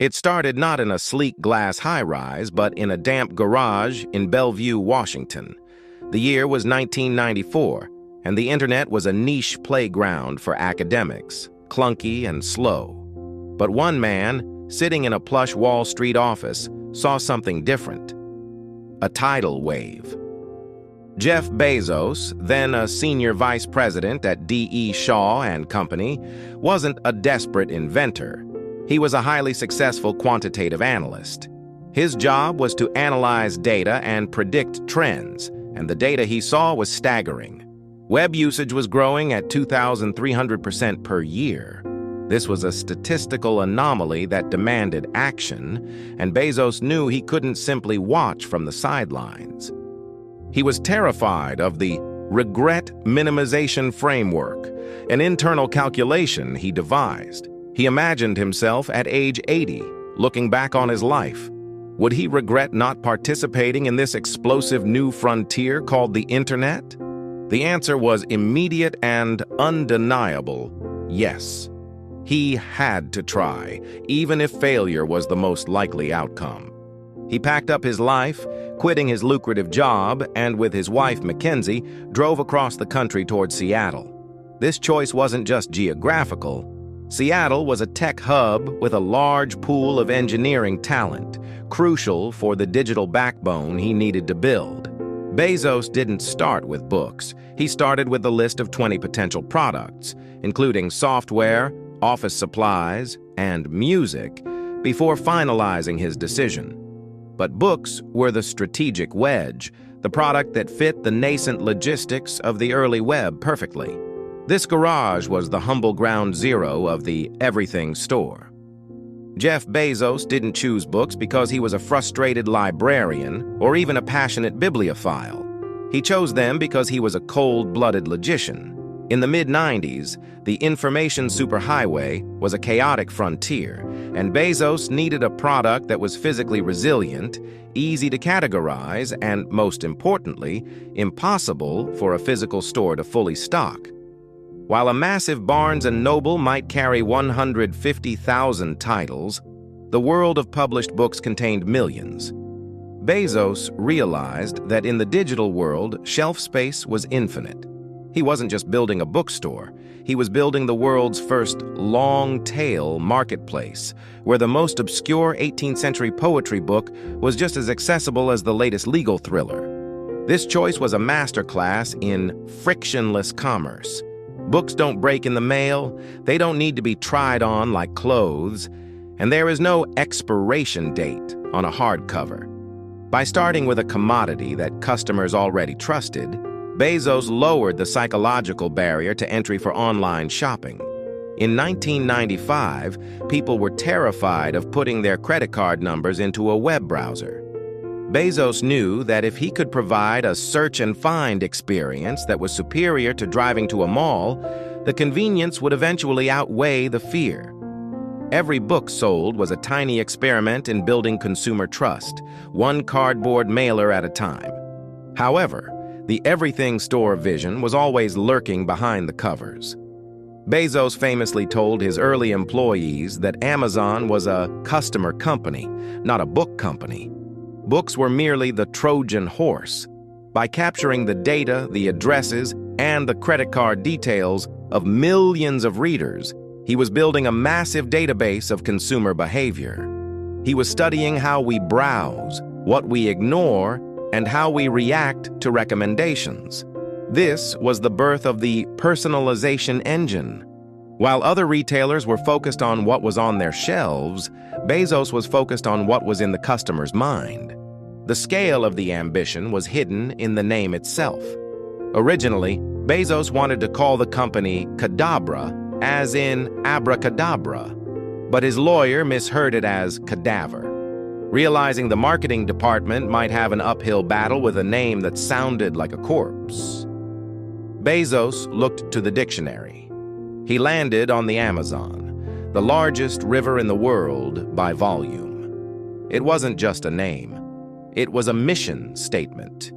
It started not in a sleek glass high-rise, but in a damp garage in Bellevue, Washington. The year was 1994, and the internet was a niche playground for academics, clunky and slow. But one man, sitting in a plush Wall Street office, saw something different: a tidal wave. Jeff Bezos, then a senior vice president at D.E. Shaw and Company, wasn't a desperate inventor. He was a highly successful quantitative analyst. His job was to analyze data and predict trends, and the data he saw was staggering. Web usage was growing at 2,300% per year. This was a statistical anomaly that demanded action, and Bezos knew he couldn't simply watch from the sidelines. He was terrified of the regret minimization framework, an internal calculation he devised. He imagined himself at age 80, looking back on his life. Would he regret not participating in this explosive new frontier called the internet? The answer was immediate and undeniable: yes. He had to try, even if failure was the most likely outcome. He packed up his life, quitting his lucrative job, and with his wife, Mackenzie, drove across the country toward Seattle. This choice wasn't just geographical. Seattle was a tech hub with a large pool of engineering talent, crucial for the digital backbone he needed to build. Bezos didn't start with books. He started with a list of 20 potential products, including software, office supplies, and music, before finalizing his decision. But books were the strategic wedge, the product that fit the nascent logistics of the early web perfectly. This garage was the humble ground zero of the everything store. Jeff Bezos didn't choose books because he was a frustrated librarian or even a passionate bibliophile. He chose them because he was a cold-blooded logician. In the mid-90s, the information superhighway was a chaotic frontier, and Bezos needed a product that was physically resilient, easy to categorize, and, most importantly, impossible for a physical store to fully stock. While a massive Barnes & Noble might carry 150,000 titles, the world of published books contained millions. Bezos realized that in the digital world, shelf space was infinite. He wasn't just building a bookstore. He was building the world's first long-tail marketplace, where the most obscure 18th century poetry book was just as accessible as the latest legal thriller. This choice was a masterclass in frictionless commerce. Books don't break in the mail, they don't need to be tried on like clothes, and there is no expiration date on a hardcover. By starting with a commodity that customers already trusted, Bezos lowered the psychological barrier to entry for online shopping. In 1995, people were terrified of putting their credit card numbers into a web browser. Bezos knew that if he could provide a search and find experience that was superior to driving to a mall, the convenience would eventually outweigh the fear. Every book sold was a tiny experiment in building consumer trust, one cardboard mailer at a time. However, the everything store vision was always lurking behind the covers. Bezos famously told his early employees that Amazon was a customer company, not a book company. Books were merely the Trojan horse. By capturing the data, the addresses, and the credit card details of millions of readers, he was building a massive database of consumer behavior. He was studying how we browse, what we ignore, and how we react to recommendations. This was the birth of the personalization engine. While other retailers were focused on what was on their shelves, Bezos was focused on what was in the customer's mind. The scale of the ambition was hidden in the name itself. Originally, Bezos wanted to call the company Cadabra, as in abracadabra, but his lawyer misheard it as cadaver. Realizing the marketing department might have an uphill battle with a name that sounded like a corpse, Bezos looked to the dictionary. He landed on the Amazon, the largest river in the world by volume. It wasn't just a name. It was a mission statement.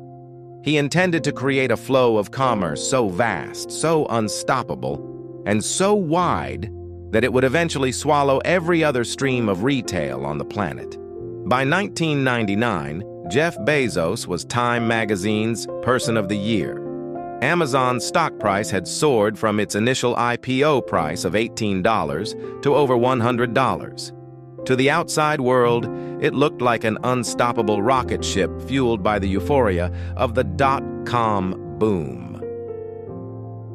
He intended to create a flow of commerce so vast, so unstoppable, and so wide that it would eventually swallow every other stream of retail on the planet. By 1999, Jeff Bezos was Time magazine's Person of the Year. Amazon's stock price had soared from its initial IPO price of $18 to over $100. To the outside world, it looked like an unstoppable rocket ship fueled by the euphoria of the dot-com boom.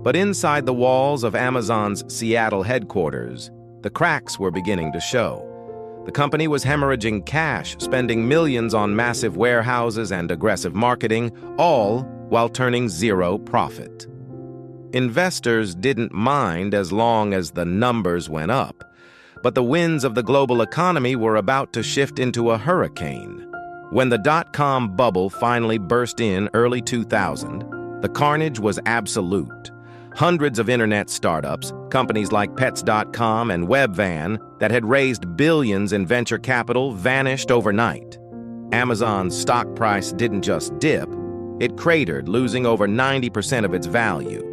But inside the walls of Amazon's Seattle headquarters, the cracks were beginning to show. The company was hemorrhaging cash, spending millions on massive warehouses and aggressive marketing, all while turning zero profit. Investors didn't mind as long as the numbers went up, but the winds of the global economy were about to shift into a hurricane. When the dot-com bubble finally burst in early 2000, the carnage was absolute. Hundreds of internet startups, companies like Pets.com and Webvan that had raised billions in venture capital, vanished overnight. Amazon's stock price didn't just dip, it cratered, losing over 90% of its value.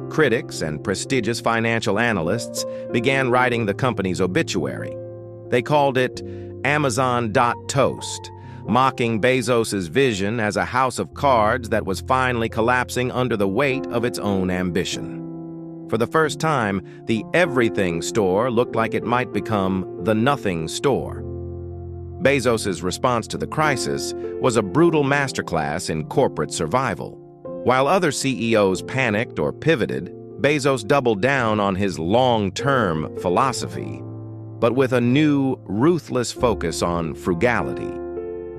Critics and prestigious financial analysts began writing the company's obituary. They called it Amazon.toast, mocking Bezos's vision as a house of cards that was finally collapsing under the weight of its own ambition. For the first time, the everything store looked like it might become the nothing store. Bezos's response to the crisis was a brutal masterclass in corporate survival. While other CEOs panicked or pivoted, Bezos doubled down on his long-term philosophy, but with a new, ruthless focus on frugality.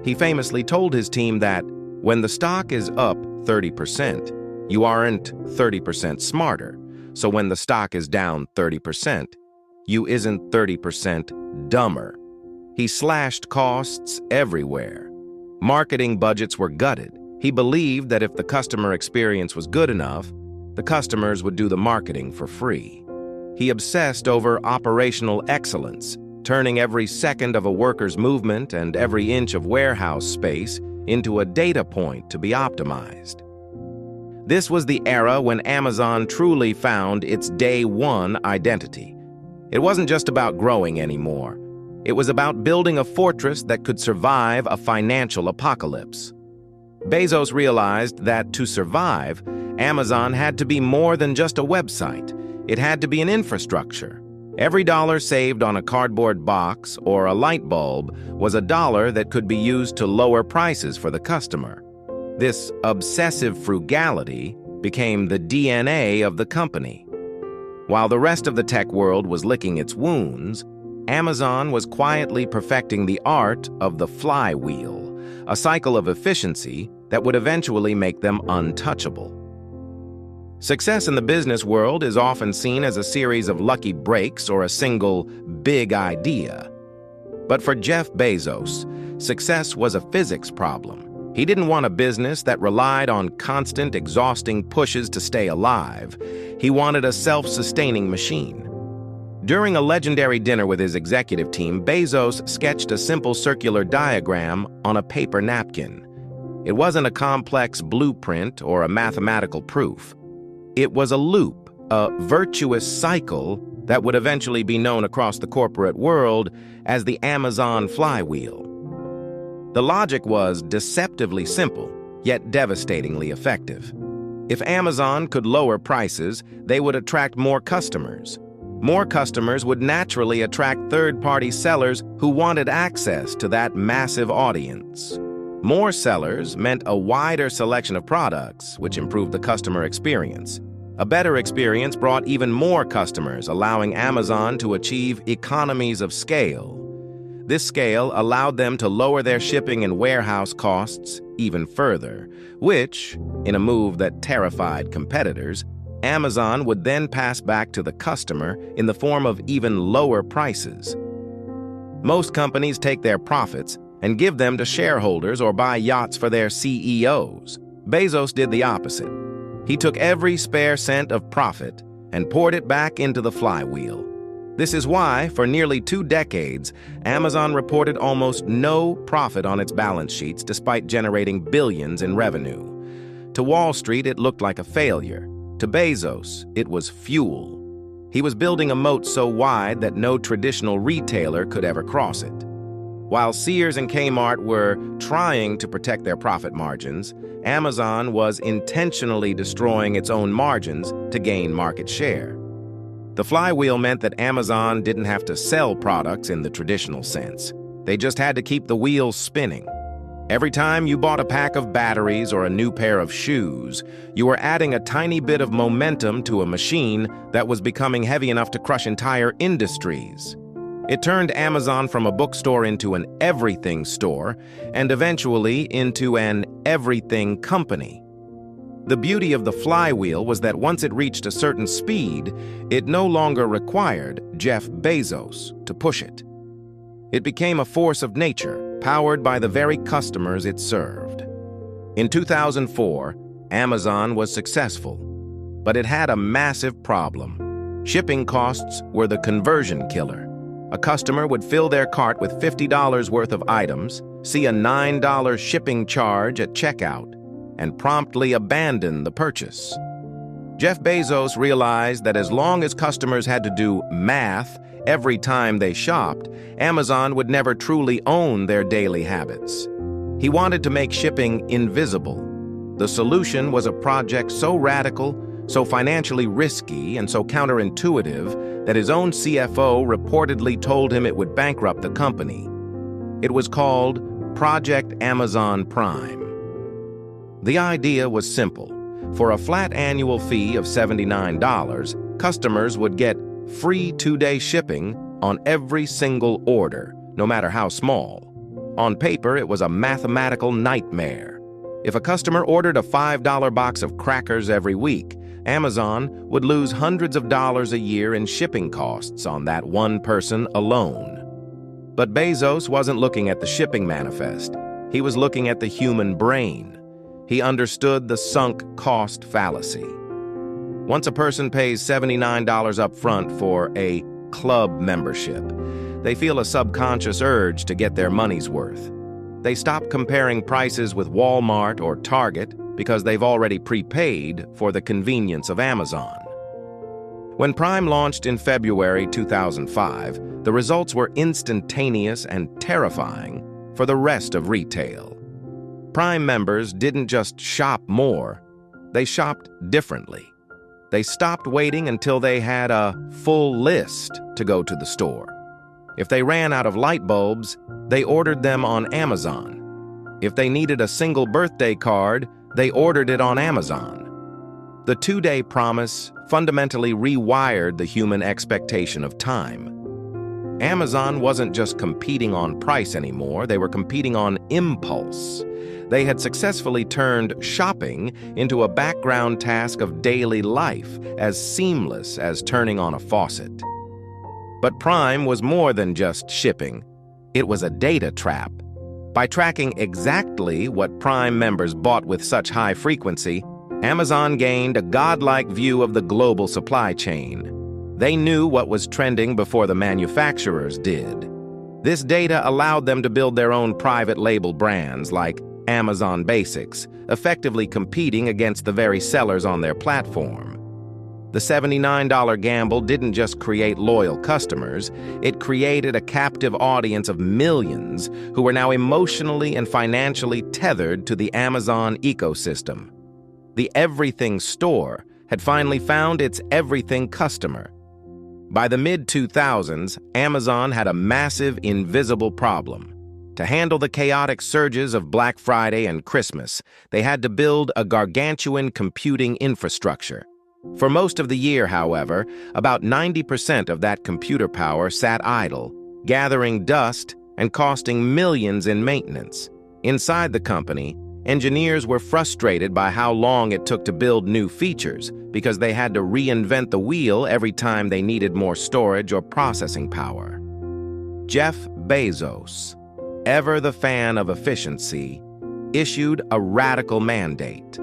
He famously told his team that when the stock is up 30%, you aren't 30% smarter. So when the stock is down 30%, you isn't 30% dumber. He slashed costs everywhere. Marketing budgets were gutted. He believed that if the customer experience was good enough, the customers would do the marketing for free. He obsessed over operational excellence, turning every second of a worker's movement and every inch of warehouse space into a data point to be optimized. This was the era when Amazon truly found its day one identity. It wasn't just about growing anymore. It was about building a fortress that could survive a financial apocalypse. Bezos realized that to survive, Amazon had to be more than just a website. It had to be an infrastructure. Every dollar saved on a cardboard box or a light bulb was a dollar that could be used to lower prices for the customer. This obsessive frugality became the DNA of the company. While the rest of the tech world was licking its wounds, Amazon was quietly perfecting the art of the flywheel, a cycle of efficiency that would eventually make them untouchable. Success in the business world is often seen as a series of lucky breaks or a single big idea. But for Jeff Bezos, success was a physics problem. He didn't want a business that relied on constant, exhausting pushes to stay alive. He wanted a self-sustaining machine. During a legendary dinner with his executive team, Bezos sketched a simple circular diagram on a paper napkin. It wasn't a complex blueprint or a mathematical proof. It was a loop, a virtuous cycle that would eventually be known across the corporate world as the Amazon Flywheel. The logic was deceptively simple, yet devastatingly effective. If Amazon could lower prices, they would attract more customers. More customers would naturally attract third-party sellers who wanted access to that massive audience. More sellers meant a wider selection of products, which improved the customer experience. A better experience brought even more customers, allowing Amazon to achieve economies of scale. This scale allowed them to lower their shipping and warehouse costs even further, which, in a move that terrified competitors, Amazon would then pass back to the customer in the form of even lower prices. Most companies take their profits and give them to shareholders or buy yachts for their CEOs. Bezos did the opposite. He took every spare cent of profit and poured it back into the flywheel. This is why, for nearly 2 decades, Amazon reported almost no profit on its balance sheets despite generating billions in revenue. To Wall Street, it looked like a failure. To Bezos, it was fuel. He was building a moat so wide that no traditional retailer could ever cross it. While Sears and Kmart were trying to protect their profit margins, Amazon was intentionally destroying its own margins to gain market share. The flywheel meant that Amazon didn't have to sell products in the traditional sense. They just had to keep the wheels spinning. Every time you bought a pack of batteries or a new pair of shoes, you were adding a tiny bit of momentum to a machine that was becoming heavy enough to crush entire industries. It turned Amazon from a bookstore into an everything store, and eventually into an everything company. The beauty of the flywheel was that once it reached a certain speed, it no longer required Jeff Bezos to push it. It became a force of nature, powered by the very customers it served. In 2004, Amazon was successful, but it had a massive problem. Shipping costs were the conversion killer. A customer would fill their cart with $50 worth of items, see a $9 shipping charge at checkout, and promptly abandon the purchase. Jeff Bezos realized that as long as customers had to do math every time they shopped, Amazon would never truly own their daily habits. He wanted to make shipping invisible. The solution was a project so radical, so financially risky, and so counterintuitive that his own CFO reportedly told him it would bankrupt the company. It was called Project Amazon Prime. The idea was simple. For a flat annual fee of $79, customers would get free 2-day shipping on every single order, no matter how small. On paper, it was a mathematical nightmare. If a customer ordered a $5 box of crackers every week, Amazon would lose hundreds of dollars a year in shipping costs on that one person alone. But Bezos wasn't looking at the shipping manifest. He was looking at the human brain. He understood the sunk cost fallacy. Once a person pays $79 up front for a club membership, they feel a subconscious urge to get their money's worth. They stop comparing prices with Walmart or Target because they've already prepaid for the convenience of Amazon. When Prime launched in February 2005, the results were instantaneous and terrifying for the rest of retail. Prime members didn't just shop more, they shopped differently. They stopped waiting until they had a full list to go to the store. If they ran out of light bulbs, they ordered them on Amazon. If they needed a single birthday card, they ordered it on Amazon. The 2-day promise fundamentally rewired the human expectation of time. Amazon wasn't just competing on price anymore, they were competing on impulse. They had successfully turned shopping into a background task of daily life, as seamless as turning on a faucet. But Prime was more than just shipping. It was a data trap. By tracking exactly what Prime members bought with such high frequency, Amazon gained a godlike view of the global supply chain. They knew what was trending before the manufacturers did. This data allowed them to build their own private label brands like Amazon Basics, effectively competing against the very sellers on their platform. The $79 gamble didn't just create loyal customers, it created a captive audience of millions who were now emotionally and financially tethered to the Amazon ecosystem. The everything store had finally found its everything customer. By the mid-2000s, Amazon had a massive, invisible problem. To handle the chaotic surges of Black Friday and Christmas, they had to build a gargantuan computing infrastructure. For most of the year, however, about 90% of that computer power sat idle, gathering dust and costing millions in maintenance. Inside the company, engineers were frustrated by how long it took to build new features because they had to reinvent the wheel every time they needed more storage or processing power. Jeff Bezos, ever the fan of efficiency, issued a radical mandate: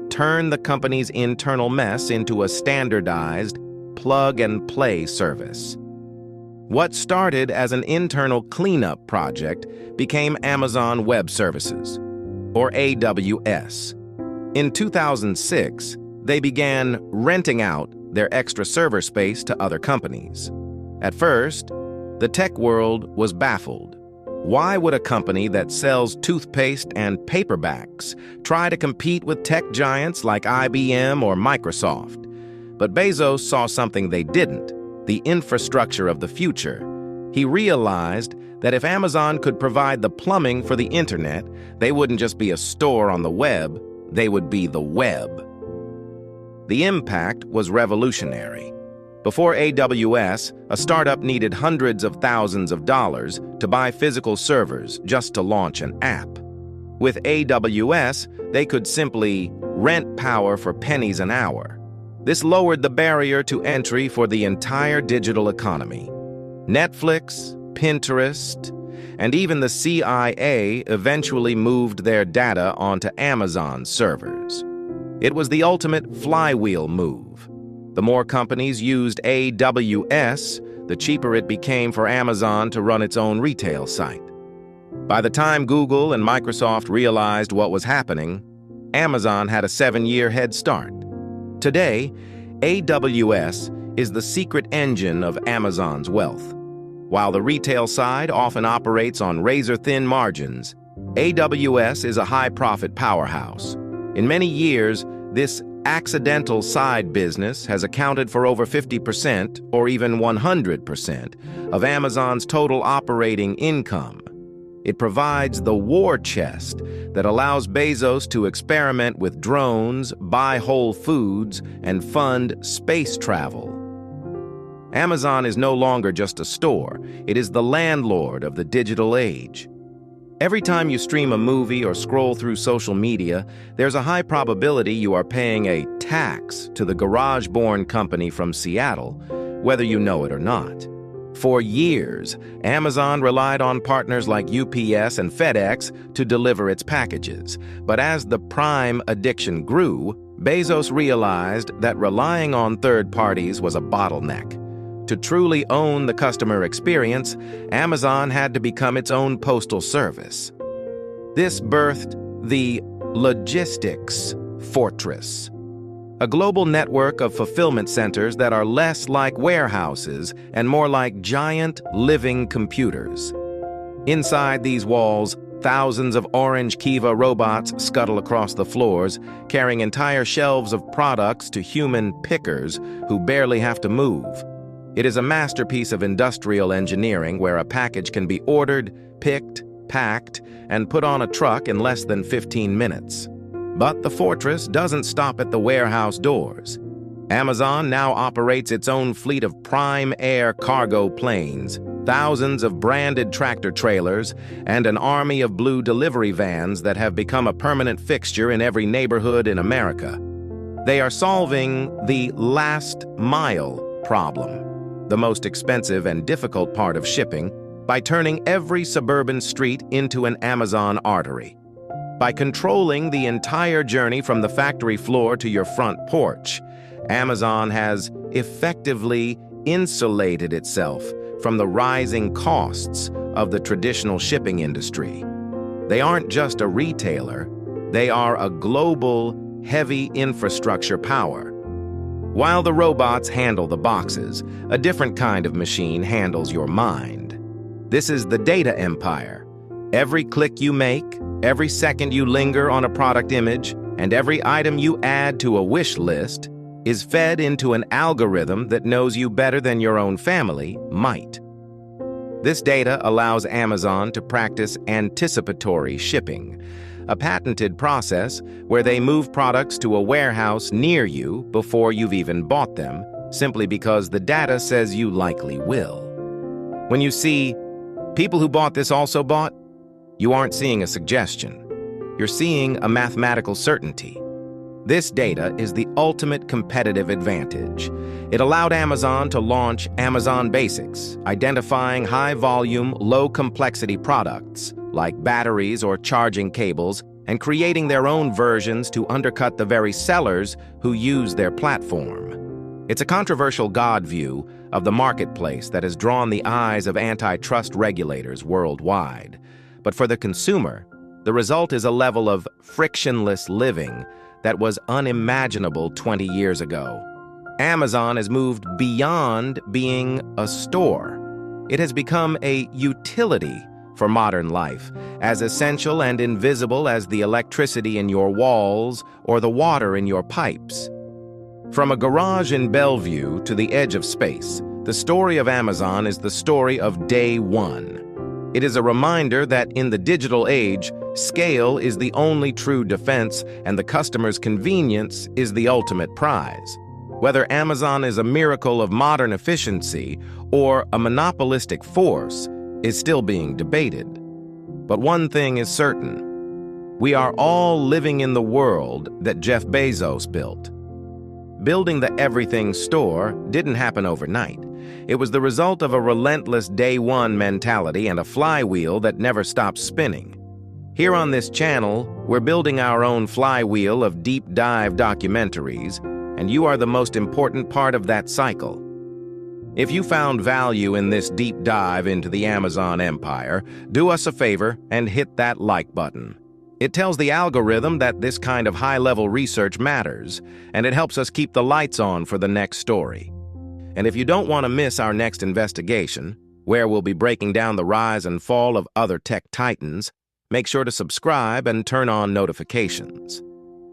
turn the company's internal mess into a standardized plug-and-play service. What started as an internal cleanup project became Amazon Web Services, or AWS. In 2006, they began renting out their extra server space to other companies. At first, the tech world was baffled. Why would a company that sells toothpaste and paperbacks try to compete with tech giants like IBM or Microsoft? But Bezos saw something they didn't: the infrastructure of the future. He realized that if Amazon could provide the plumbing for the internet, they wouldn't just be a store on the web, they would be the web. The impact was revolutionary. Before AWS, a startup needed hundreds of thousands of dollars to buy physical servers just to launch an app. With AWS, they could simply rent power for pennies an hour. This lowered the barrier to entry for the entire digital economy. Netflix, Pinterest, and even the CIA eventually moved their data onto Amazon's servers. It was the ultimate flywheel move. The more companies used AWS, the cheaper it became for Amazon to run its own retail site. By the time Google and Microsoft realized what was happening, Amazon had a 7-year head start. Today, AWS is the secret engine of Amazon's wealth. While the retail side often operates on razor-thin margins, AWS is a high-profit powerhouse. In many years, this accidental side business has accounted for over 50% or even 100% of Amazon's total operating income. It provides the war chest that allows Bezos to experiment with drones, buy whole foods, and fund space travel. Amazon is no longer just a store, it is the landlord of the digital age. Every time you stream a movie or scroll through social media, there's a high probability you are paying a tax to the garage-born company from Seattle, whether you know it or not. For years, Amazon relied on partners like UPS and FedEx to deliver its packages. But as the Prime addiction grew, Bezos realized that relying on third parties was a bottleneck. To truly own the customer experience, Amazon had to become its own postal service. This birthed the logistics fortress, a global network of fulfillment centers that are less like warehouses and more like giant living computers. Inside these walls, thousands of orange Kiva robots scuttle across the floors, carrying entire shelves of products to human pickers who barely have to move. It is a masterpiece of industrial engineering where a package can be ordered, picked, packed, and put on a truck in less than 15 minutes. But the fortress doesn't stop at the warehouse doors. Amazon now operates its own fleet of Prime Air cargo planes, thousands of branded tractor trailers, and an army of blue delivery vans that have become a permanent fixture in every neighborhood in America. They are solving the last mile problem, the most expensive and difficult part of shipping, by turning every suburban street into an Amazon artery. By controlling the entire journey from the factory floor to your front porch, Amazon has effectively insulated itself from the rising costs of the traditional shipping industry. They aren't just a retailer, they are a global, heavy infrastructure power. While the robots handle the boxes, a different kind of machine handles your mind. This is the data empire. Every click you make, every second you linger on a product image, and every item you add to a wish list is fed into an algorithm that knows you better than your own family might. This data allows Amazon to practice anticipatory shipping, a patented process where they move products to a warehouse near you before you've even bought them, simply because the data says you likely will. When you see, people who bought this also bought, you aren't seeing a suggestion. You're seeing a mathematical certainty. This data is the ultimate competitive advantage. It allowed Amazon to launch Amazon Basics, identifying high-volume, low-complexity products like batteries or charging cables, and creating their own versions to undercut the very sellers who use their platform. It's a controversial God view of the marketplace that has drawn the eyes of antitrust regulators worldwide. But for the consumer, the result is a level of frictionless living that was unimaginable 20 years ago. Amazon has moved beyond being a store. It has become a utility for modern life, as essential and invisible as the electricity in your walls or the water in your pipes. From a garage in Bellevue to the edge of space, the story of Amazon is the story of day one. It is a reminder that in the digital age, scale is the only true defense and the customer's convenience is the ultimate prize. Whether Amazon is a miracle of modern efficiency or a monopolistic force is still being debated. But one thing is certain: we are all living in the world that Jeff Bezos built. Building the everything store didn't happen overnight. It was the result of a relentless day one mentality and a flywheel that never stops spinning. Here on this channel, we're building our own flywheel of deep dive documentaries, and you are the most important part of that cycle. If you found value in this deep dive into the Amazon empire, do us a favor and hit that like button. It tells the algorithm that this kind of high-level research matters, and it helps us keep the lights on for the next story. And if you don't want to miss our next investigation, where we'll be breaking down the rise and fall of other tech titans, make sure to subscribe and turn on notifications.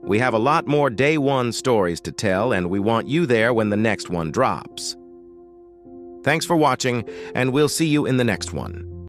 We have a lot more day one stories to tell, and we want you there when the next one drops. Thanks for watching, and we'll see you in the next one.